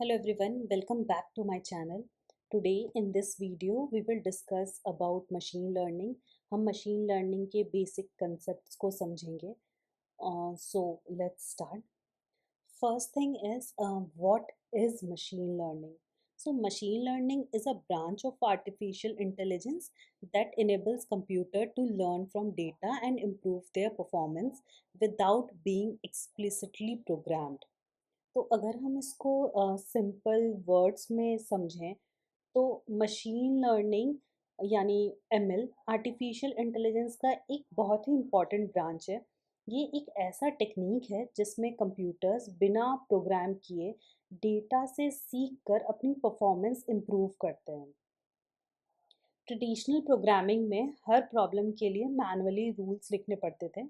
Hello everyone, welcome back to my channel. Today in this video we will discuss about machine learning. हम machine learning के basic concepts को समझेंगे. So let's start. First thing is what is machine learning? So machine learning is a branch of artificial intelligence that enables computer to learn from data and improve their performance without being explicitly programmed. तो अगर हम इसको simple words में समझें तो machine learning यानी ML artificial intelligence का एक बहुत ही इम्पॉर्टेंट ब्रांच है. ये एक ऐसा टेक्निक है जिसमें कंप्यूटर्स बिना प्रोग्राम किए डेटा से सीख कर अपनी परफॉर्मेंस इम्प्रूव करते हैं. ट्रेडिशनल प्रोग्रामिंग में हर प्रॉब्लम के लिए मैनुअली रूल्स लिखने पड़ते थे,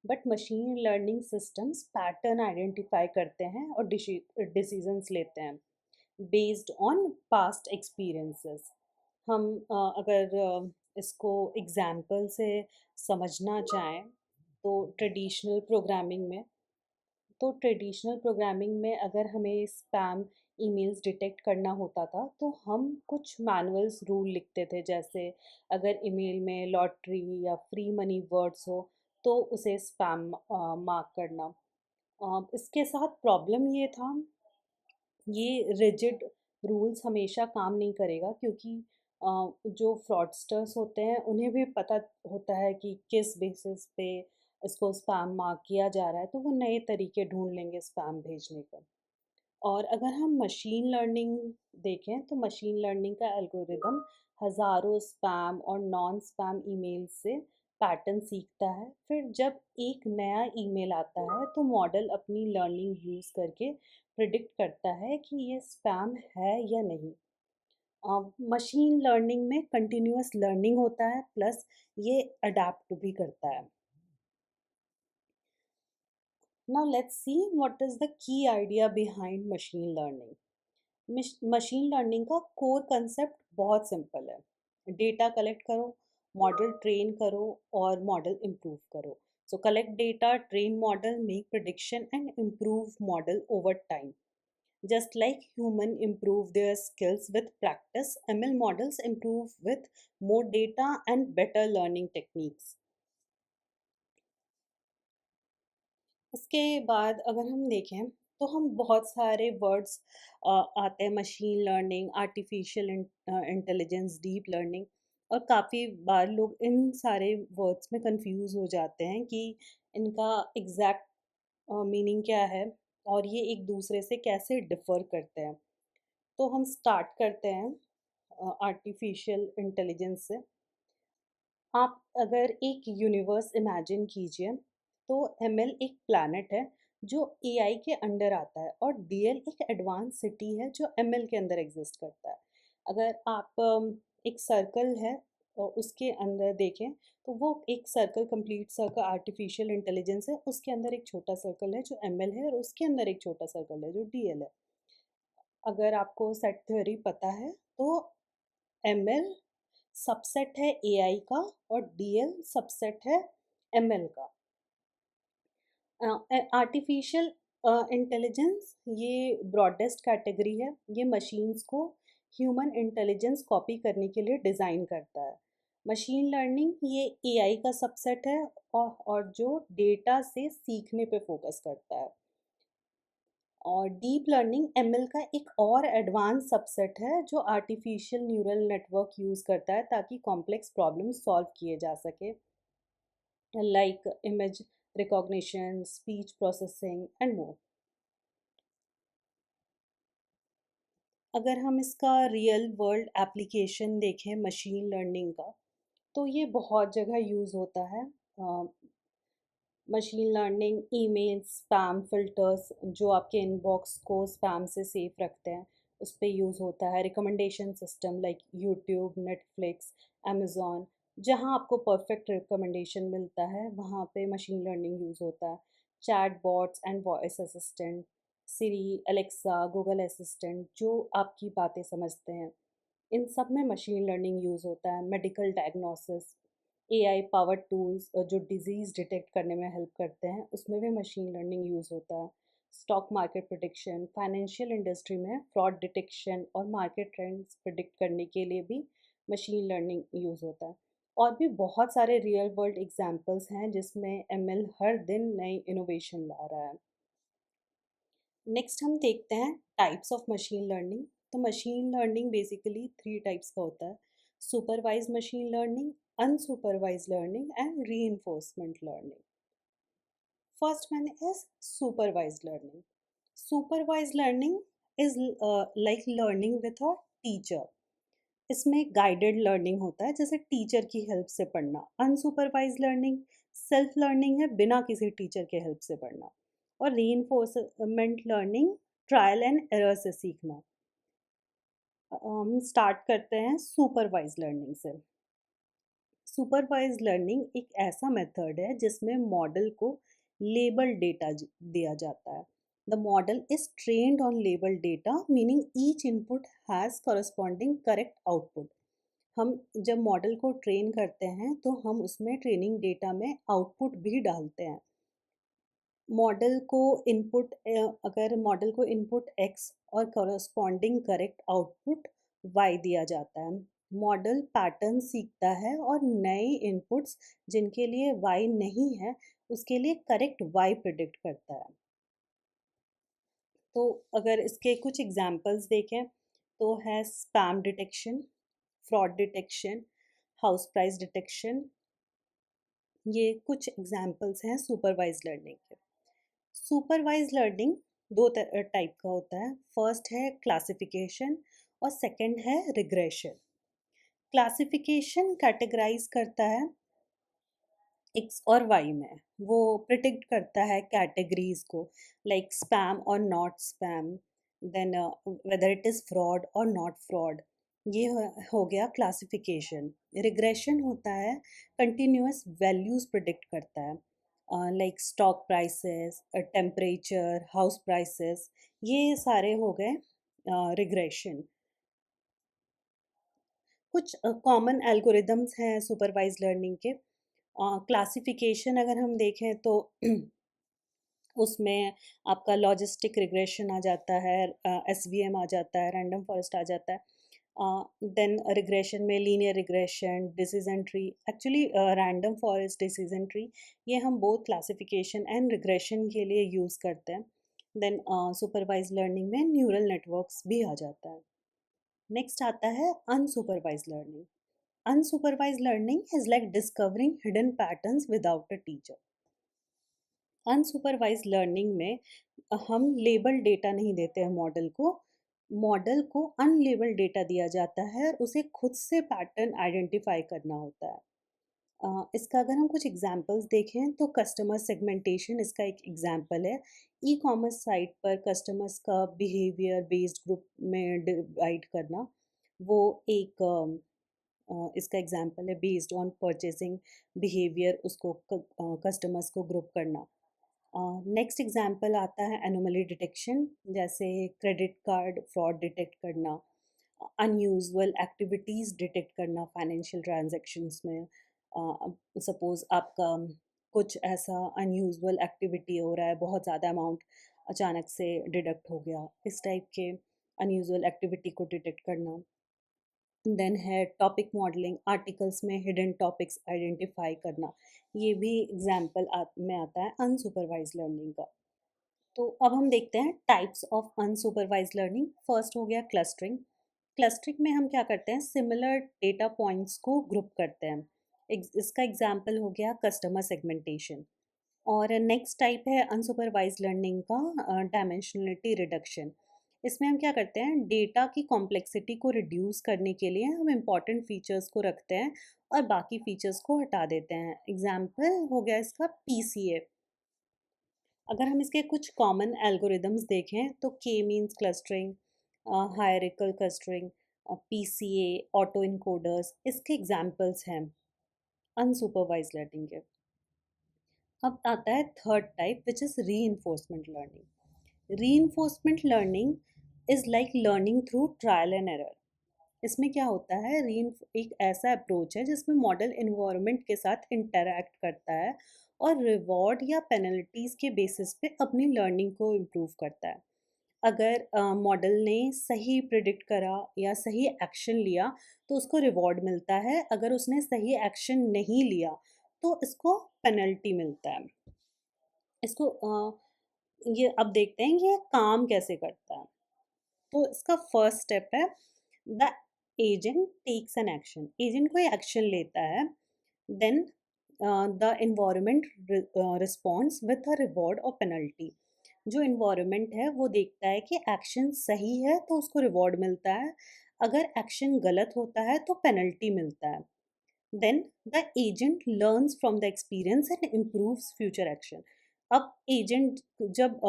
but machine learning systems pattern identify करते हैं और डिसीजंस लेते हैं बेस्ड ऑन पास्ट एक्सपीरियंसेस. हम अगर इसको एग्जाम्पल से समझना चाहें तो ट्रेडिशनल प्रोग्रामिंग में अगर हमें स्पैम ईमेल्स डिटेक्ट करना होता था तो हम कुछ मैनुअल्स रूल लिखते थे, जैसे अगर ईमेल में लॉटरी या फ्री मनी वर्ड्स हो तो उसे स्पैम मार्क करना. इसके साथ प्रॉब्लम ये था, ये रिजिड रूल्स हमेशा काम नहीं करेगा क्योंकि जो फ्रॉडस्टर्स होते हैं उन्हें भी पता होता है कि किस बेसिस पे इसको स्पैम मार्क किया जा रहा है, तो वो नए तरीके ढूंढ लेंगे स्पैम भेजने का. और अगर हम मशीन लर्निंग देखें तो मशीन लर्निंग का एल्गोरिदम हज़ारों स्पैम और नॉन स्पैम ईमेल से पैटर्न सीखता है. फिर जब एक नया ईमेल आता है तो मॉडल अपनी लर्निंग यूज़ करके प्रिडिक्ट करता है कि ये स्पैम है या नहीं. मशीन लर्निंग में कंटिन्यूअस लर्निंग होता है, प्लस ये अडेप्ट भी करता है. Now let's see what is the key idea behind machine learning. Machine learning का कोर कंसेप्ट बहुत सिंपल है. डेटा कलेक्ट करो, मॉडल ट्रेन करो और मॉडल इम्प्रूव करो. So collect data, train model, make prediction and improve model over time. Just like human improve their skills with practice, ML models improve with more data and better learning techniques. उसके बाद अगर हम देखें तो हम बहुत सारे वर्ड्स आते हैं, machine learning, artificial intelligence, deep learning, और काफ़ी बार लोग इन सारे वर्ड्स में कंफ्यूज हो जाते हैं कि इनका एग्जैक्ट मीनिंग क्या है और ये एक दूसरे से कैसे डिफ़र करते हैं. तो हम स्टार्ट करते हैं आर्टिफिशियल इंटेलिजेंस से. आप अगर एक यूनिवर्स इमेजिन कीजिए तो एमएल एक प्लैनेट है जो एआई के अंडर आता है और डीएल एक एडवांस सिटी है जो एमएल के अंदर एग्जिस्ट करता है. अगर आप एक सर्कल है और उसके अंदर देखें तो वो एक circle, complete circle artificial intelligence है, उसके अंदर एक छोटा सर्कल है जो एमएल है और उसके अंदर एक छोटा सर्कल है जो डीएल है. अगर आपको सेट थ्योरी पता है तो एमएल सबसेट है एआई का और डीएल सबसेट है एमएल का. आर्टिफिशियल इंटेलिजेंस ये ब्रॉडेस्ट कैटेगरी है. ये मशीन्स को ह्यूमन इंटेलिजेंस कॉपी करने के लिए डिज़ाइन करता है. मशीन लर्निंग ये एआई का सबसेट है और जो डेटा से सीखने पे फोकस करता है. और डीप लर्निंग एमएल का एक और एडवांस सबसेट है जो आर्टिफिशियल न्यूरल नेटवर्क यूज़ करता है ताकि कॉम्प्लेक्स प्रॉब्लम सॉल्व किए जा सके, like image recognition, speech processing and more. अगर हम इसका रियल वर्ल्ड एप्लीकेशन देखें मशीन लर्निंग का तो ये बहुत जगह यूज़ होता है. Machine learning email spam filters जो आपके इनबॉक्स को स्पैम से सेफ रखते हैं उस पर यूज़ होता है. Recommendation system like YouTube, Netflix, Amazon, जहाँ आपको परफेक्ट रिकमेंडेशन मिलता है वहाँ पे मशीन लर्निंग यूज़ होता है. Chat bots and voice assistant, Siri, Alexa, Google assistant जो आपकी बातें समझते हैं, इन सब में मशीन लर्निंग यूज़ होता है. Medical diagnosis, AI power tools जो डिजीज़ डिटेक्ट करने में हेल्प करते हैं उसमें भी मशीन लर्निंग यूज़ होता है. Stock market prediction, financial industry में फ्रॉड डिटेक्शन और मार्केट ट्रेंड्स प्रिडिक्ट करने के लिए भी मशीन लर्निंग यूज़ होता है। और भी बहुत सारे रियल वर्ल्ड एग्जांपल्स हैं जिसमें एमएल हर दिन नई इनोवेशन ला रहा है। नेक्स्ट हम देखते हैं टाइप्स ऑफ मशीन लर्निंग। तो machine learning basically three types का होता है: supervised machine learning, unsupervised learning and reinforcement learning. First one is supervised learning. Supervised learning is like learning with a teacher. इसमें guided learning होता है, जैसे teacher की help से पढ़ना। अनसुपरवाइज लर्निंग सेल्फ लर्निंग है, बिना किसी टीचर के हेल्प से पढ़ना। और reinforcement learning trial and error से सीखना। हम स्टार्ट करते हैं सुपरवाइज लर्निंग से। सुपरवाइज लर्निंग एक ऐसा मेथड है जिसमें मॉडल को लेबल डेटा दिया जाता है। The model is trained on label data, meaning each input has corresponding correct output. हम जब मॉडल को ट्रेन करते हैं तो हम उसमें ट्रेनिंग डेटा में आउटपुट भी डालते हैं। मॉडल को इनपुट अगर मॉडल को इनपुट एक्स और करस्पॉन्डिंग करेक्ट आउटपुट वाई दिया जाता है। मॉडल पैटर्न सीखता है और नए इनपुट्स जिनके लिए वाई नहीं है उसके लिए करेक्ट वाई प्रिडिक्ट करता है। तो अगर इसके कुछ एग्जांपल्स देखें तो है spam detection, fraud detection, house price detection. ये कुछ एग्जांपल्स हैं सुपरवाइज लर्निंग के। सुपरवाइज लर्निंग दो टाइप का होता है। फर्स्ट है क्लासिफिकेशन और सेकंड है रिग्रेशन। क्लासिफिकेशन कैटेगराइज करता है एक्स और वाई में, वो प्रिडिक्ट करता है कैटेगरीज को, लाइक स्पैम और not spam, then whether it is fraud और नॉट फ्रॉड। ये हो गया क्लासिफिकेशन। रिग्रेशन होता है कंटिन्यूस वैल्यूज प्रिडिक्ट करता है, like stock prices, temperature, house prices. ये सारे हो गए रिग्रेशन। कुछ कॉमन एल्गोरिदम्स हैं सुपरवाइज लर्निंग के। क्लासिफिकेशन अगर हम देखें तो उसमें आपका लॉजिस्टिक रिग्रेशन आ जाता है, एसवीएम आ जाता है, रैंडम फॉरेस्ट आ जाता है। देन रिग्रेशन में linear regression, decision tree. Actually random forest, decision tree, ये हम बोथ क्लासिफिकेशन एंड रिग्रेशन के लिए यूज़ करते हैं। देन सुपरवाइज लर्निंग में न्यूरल नेटवर्क्स भी आ जाता है। नेक्स्ट आता है unsupervised learning. Unsupervised learning is like discovering hidden patterns without a teacher. Unsupervised learning में हम लेबल डेटा नहीं देते हैं मॉडल को अनलेबल डेटा दिया जाता है और उसे खुद से पैटर्न आइडेंटिफाई करना होता है। इसका अगर हम कुछ एग्जांपल्स देखें तो कस्टमर सेगमेंटेशन इसका एक एग्जांपल है। ई कॉमर्स साइट पर कस्टमर्स का बिहेवियर बेस्ड ग्रुप में डिवाइड करना, वो एक इसका एग्जांपल है। बेस्ड ऑन परचेसिंग बिहेवियर उसको कस्टमर्स को ग्रुप करना। नेक्स्ट एग्जांपल आता है एनोमली डिटेक्शन, जैसे क्रेडिट कार्ड फ्रॉड डिटेक्ट करना, अनयूजुअल एक्टिविटीज़ डिटेक्ट करना फाइनेंशियल ट्रांजैक्शंस में। सपोज़ आपका कुछ ऐसा अनयूजुअल एक्टिविटी हो रहा है, बहुत ज़्यादा अमाउंट अचानक से डिडक्ट हो गया, इस टाइप के अनयूजुअल एक्टिविटी को डिटेक्ट करना। देन है टॉपिक मॉडलिंग, आर्टिकल्स में हिडन टॉपिक्स आइडेंटिफाई करना। ये भी एग्जाम्पल में आता है अनसुपरवाइज लर्निंग का। तो अब हम देखते हैं types of unsupervised learning. First हो गया क्लस्टरिंग। क्लस्टरिंग में हम क्या करते हैं, सिमिलर डेटा पॉइंट्स को ग्रुप करते हैं। इसका एग्जाम्पल हो गया कस्टमर सेगमेंटेशन। और नेक्स्ट टाइप है अनसुपरवाइज लर्निंग का डायमेंशनलिटी रिडक्शन। इसमें हम क्या करते हैं, डेटा की कॉम्प्लेक्सिटी को रिड्यूस करने के लिए हम इम्पॉर्टेंट फीचर्स को रखते हैं और बाकी फीचर्स को हटा देते हैं। एग्जाम्पल हो गया इसका पीसीए। अगर हम इसके कुछ कॉमन एल्गोरिदम्स देखें तो के means clustering, hierarchical clustering, PCA, auto encoders, इसके एग्जाम्पल्स हैं अनसुपरवाइज लर्निंग के। अब आता है third type which is reinforcement learning. Reinforcement learning is like learning through trial and error. इसमें क्या होता है, एक ऐसा अप्रोच है जिसमें मॉडल इन्वायरमेंट के साथ इंटरैक्ट करता है और रिवॉर्ड या पेनल्टीज़ के बेसिस पे अपनी लर्निंग को इम्प्रूव करता है। अगर मॉडल ने सही प्रिडिक्ट करा या सही एक्शन लिया तो उसको रिवॉर्ड मिलता है, अगर उसने सही एक्शन नहीं लिया तो इसको पेनल्टी मिलता है। इसको ये अब देखते हैं कि ये काम कैसे करता है। तो इसका फर्स्ट स्टेप है, the agent takes an action. Agent कोई एक्शन लेता है, then the environment responds with a reward और पेनल्टी। जो इन्वायरमेंट है वो देखता है कि एक्शन सही है तो उसको रिवॉर्ड मिलता है, अगर एक्शन गलत होता है तो पेनल्टी मिलता है। Then the agent learns from the experience and improves future action. अब एजेंट जब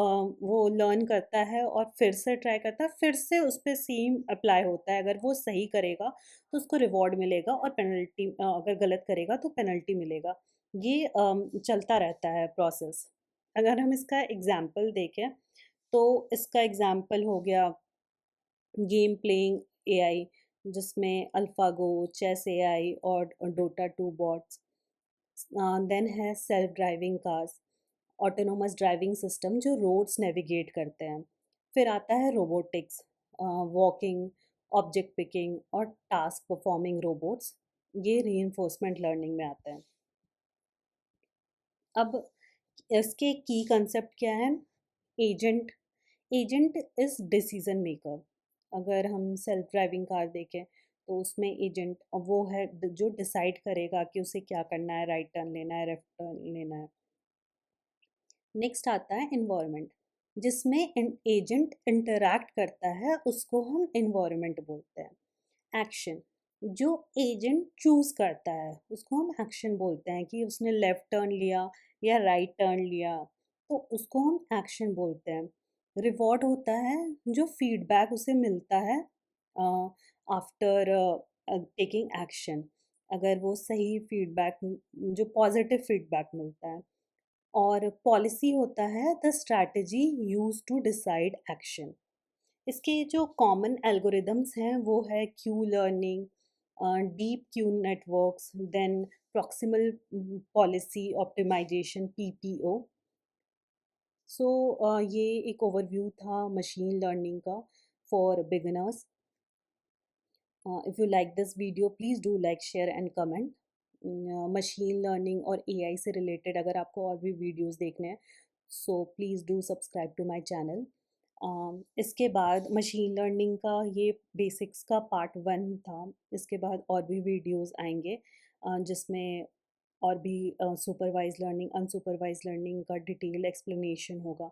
वो लर्न करता है और फिर से ट्राई करता है, फिर से उस पर सेम अप्लाई होता है, अगर वो सही करेगा तो उसको रिवॉर्ड मिलेगा और पेनल्टी, अगर गलत करेगा तो पेनल्टी मिलेगा। ये चलता रहता है प्रोसेस। अगर हम इसका एग्जाम्पल देखें तो इसका एग्जाम्पल हो गया गेम प्लेइंग एआई, जिसमें अल्फागो, चेस एआई और डोटा 2 बॉट्स। देन है self driving cars, autonomous driving system जो रोड्स नेविगेट करते हैं। फिर आता है रोबोटिक्स, वॉकिंग, ऑब्जेक्ट पिकिंग और टास्क परफॉर्मिंग रोबोट्स। ये रीइंफोर्समेंट लर्निंग में आता है। अब इसके की कंसेप्ट क्या है? Agent, agent is decision maker. अगर हम सेल्फ ड्राइविंग कार देखें तो उसमें एजेंट वो है जो डिसाइड करेगा कि उसे क्या करना है, राइट टर्न लेना है, लेफ्ट टर्न लेना है। नेक्स्ट आता है इन्वायरमेंट, जिसमें एजेंट इंटरैक्ट करता है, उसको हम इन्वायरमेंट बोलते हैं। एक्शन, जो एजेंट चूज करता है उसको हम एक्शन बोलते हैं, कि उसने लेफ्ट टर्न लिया या राइट टर्न लिया, तो उसको हम एक्शन बोलते हैं। रिवॉर्ड होता है जो फीडबैक उसे मिलता है आफ्टर टेकिंग एक्शन, अगर वो सही फीडबैक, जो पॉजिटिव फीडबैक मिलता है। और पॉलिसी होता है the strategy use to decide action. इसके जो कॉमन एल्गोरिदम्स हैं वो है Q learning, deep Q networks, then proximal policy optimisation, PPO. So ये एक ओवरव्यू था मशीन लर्निंग का for beginners. If you like this video please do like, share and comment. Machine learning और AI से related अगर आपको और भी वीडियोस देखने हैं so please do subscribe to my channel. इसके बाद मशीन लर्निंग का ये बेसिक्स का पार्ट 1 था। इसके बाद और भी वीडियोस आएंगे जिसमें और भी सुपरवाइज लर्निंग, अनसुपरवाइज लर्निंग का डिटेल एक्सप्लेनेशन होगा।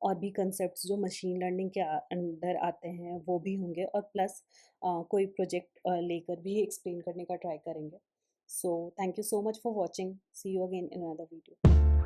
और भी कंसेप्ट्स जो मशीन लर्निंग के अंदर आते हैं वो भी होंगे, और प्लस कोई प्रोजेक्ट लेकर भी एक्सप्लेन करने का ट्राई करेंगे। So thank you so much for watching, see you again in another video.